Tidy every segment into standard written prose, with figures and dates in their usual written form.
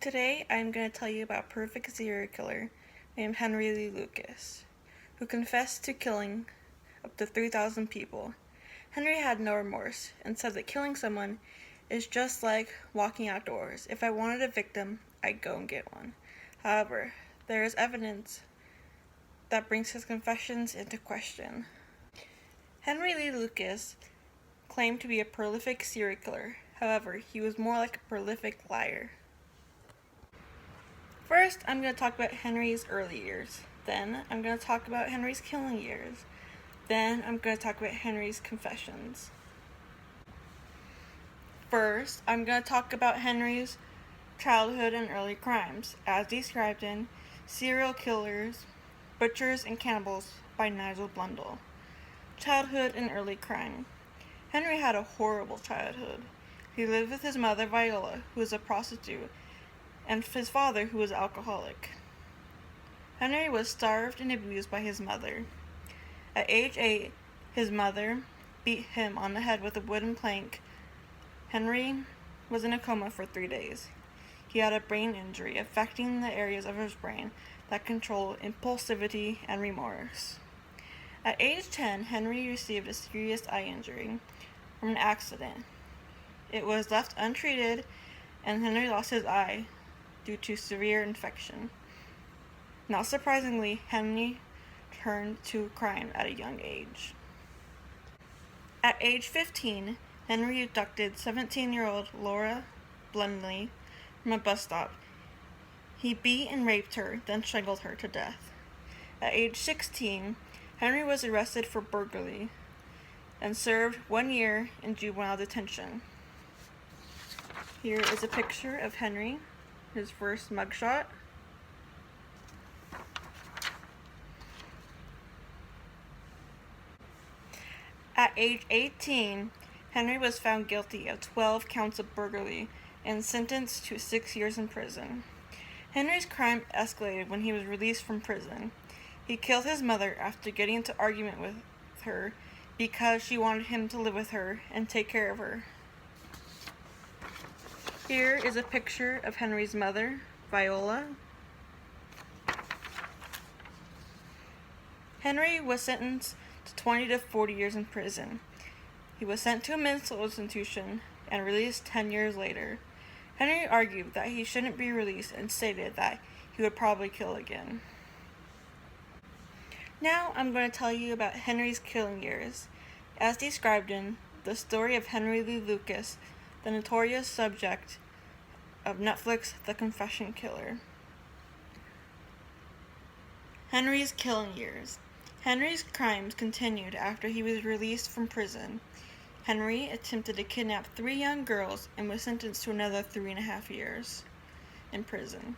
Today, I'm going to tell you about a perfect serial killer named Henry Lee Lucas, who confessed to killing up to 3,000 people. Henry had no remorse and said that killing someone is just like walking outdoors. If I wanted a victim, I'd go and get one. However, there is evidence that brings his confessions into question. Henry Lee Lucas claimed to be a prolific serial killer. However, he was more like a prolific liar. First, I'm going to talk about Henry's early years. Then, I'm going to talk about Henry's killing years. Then, I'm going to talk about Henry's confessions. First, I'm going to talk about Henry's childhood and early crimes, as described in Serial Killers, Butchers, and Cannibals by Nigel Blundell. Childhood and early crime. Henry had a horrible childhood. He lived with his mother, Viola, who was a prostitute, and his father, who was an alcoholic. Henry was starved and abused by his mother. At age 8, his mother beat him on the head with a wooden plank. Henry was in a coma for 3 days. He had a brain injury affecting the areas of his brain that control impulsivity and remorse. At age 10, Henry received a serious eye injury from an accident. It was left untreated, and Henry lost his eye due to severe infection. Not surprisingly, Henry turned to crime at a young age. At age 15, Henry abducted 17-year-old Laura Blundley from a bus stop. He beat and raped her, then strangled her to death. At age 16, Henry was arrested for burglary and served 1 year in juvenile detention. Here is a picture of Henry, his first mugshot. At age 18, Henry was found guilty of 12 counts of burglary and sentenced to 6 years in prison. Henry's crime escalated when he was released from prison. He killed his mother after getting into argument with her because she wanted him to live with her and take care of her. Here is a picture of Henry's mother, Viola. Henry was sentenced to 20 to 40 years in prison. He was sent to a mental institution and released 10 years later. Henry argued that he shouldn't be released and stated that he would probably kill again. Now I'm going to tell you about Henry's killing years, as described in The Story of Henry Lee Lucas, the notorious subject of Netflix The Confession Killer. Henry's killing years. Henry's crimes continued after he was released from prison. Henry attempted to kidnap 3 young girls and was sentenced to another 3.5 years in prison.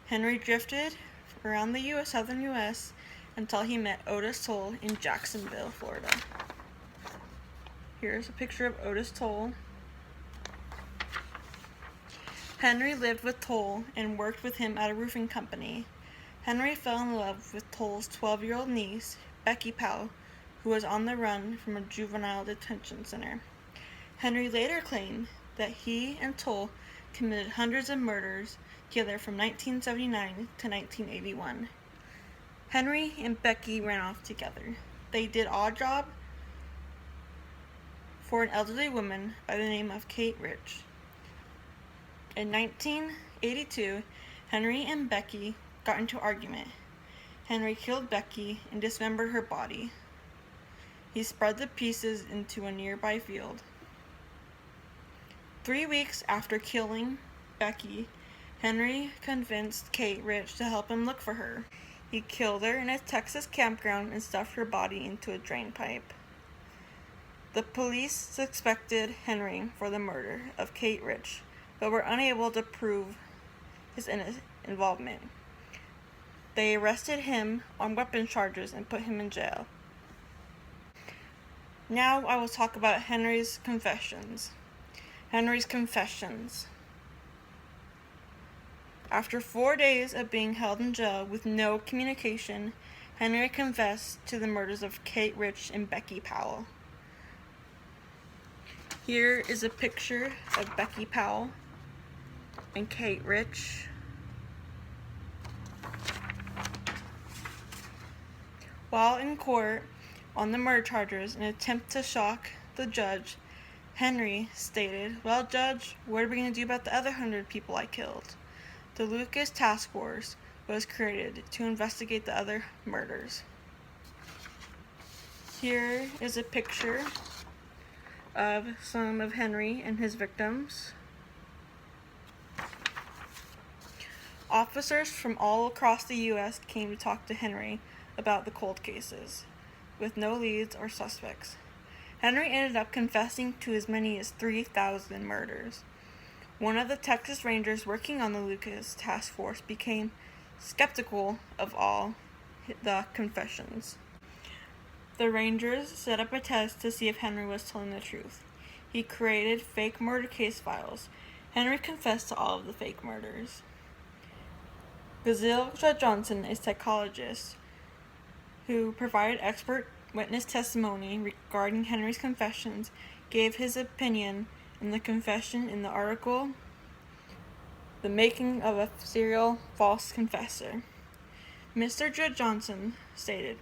Henry drifted around the southern U.S. until he met Otis Toole in Jacksonville, Florida. Here's a picture of Otis Toole. Henry lived with Toole and worked with him at a roofing company. Henry fell in love with Toole's 12-year-old niece, Becky Powell, who was on the run from a juvenile detention center. Henry later claimed that he and Toole committed hundreds of murders together from 1979 to 1981. Henry and Becky ran off together. They did odd job for an elderly woman by the name of Kate Rich. In 1982, Henry and Becky got into an argument. Henry killed Becky and dismembered her body. He spread the pieces into a nearby field. 3 weeks after killing Becky, Henry convinced Kate Rich to help him look for her. He killed her in a Texas campground and stuffed her body into a drain pipe. The police suspected Henry for the murder of Kate Rich, but were unable to prove his involvement. They arrested him on weapons charges and put him in jail. Now I will talk about Henry's confessions. Henry's confessions. After 4 days of being held in jail with no communication, Henry confessed to the murders of Kate Rich and Becky Powell. Here is a picture of Becky Powell. and Kate Rich. While in court on the murder charges in an attempt to shock the judge, Henry stated, "Well, Judge, what are we going to do about the other 100 people I killed?" The Lucas Task Force was created to investigate the other murders. Here is a picture of some of Henry and his victims. Officers from all across the U.S. came to talk to Henry about the cold cases, with no leads or suspects. Henry ended up confessing to as many as 3,000 murders. One of the Texas Rangers working on the Lucas Task Force became skeptical of all the confessions. The Rangers set up a test to see if Henry was telling the truth. He created fake murder case files. Henry confessed to all of the fake murders. Basil Johnson, a psychologist who provided expert witness testimony regarding Henry's confessions, gave his opinion in the confession in the article, "The Making of a Serial False Confessor." Mr. Judd Johnson stated,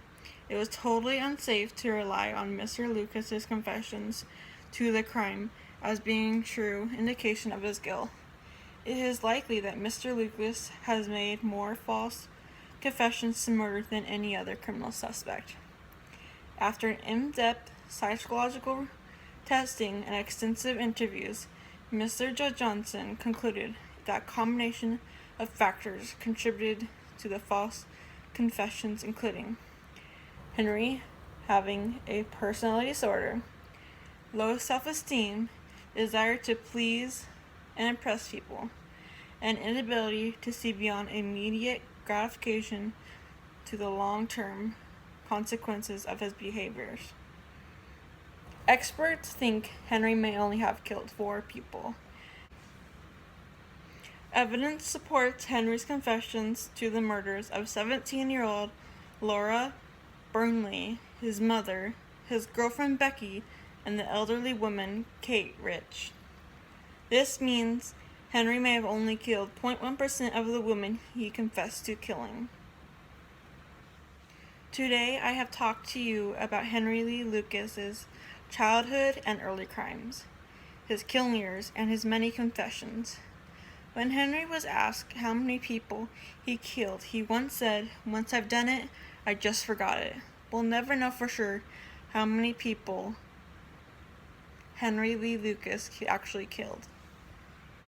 "It was totally unsafe to rely on Mr. Lucas's confessions to the crime as being true indication of his guilt. It is likely that Mr. Lucas has made more false confessions to murder than any other criminal suspect." After an in-depth psychological testing and extensive interviews, Mr. Judd Johnson concluded that combination of factors contributed to the false confessions, including Henry having a personality disorder, low self-esteem, desire to please and impress people, and inability to see beyond immediate gratification to the long-term consequences of his behaviors. Experts think Henry may only have killed 4 people. Evidence supports Henry's confessions to the murders of 17-year-old Laura Burnley, his mother, his girlfriend Becky, and the elderly woman Kate Rich. This means Henry may have only killed 0.1% of the women he confessed to killing. Today I have talked to you about Henry Lee Lucas's childhood and early crimes, his killing years, and his many confessions. When Henry was asked how many people he killed, he once said, "Once I've done it, I just forgot it." We'll never know for sure how many people Henry Lee Lucas actually killed.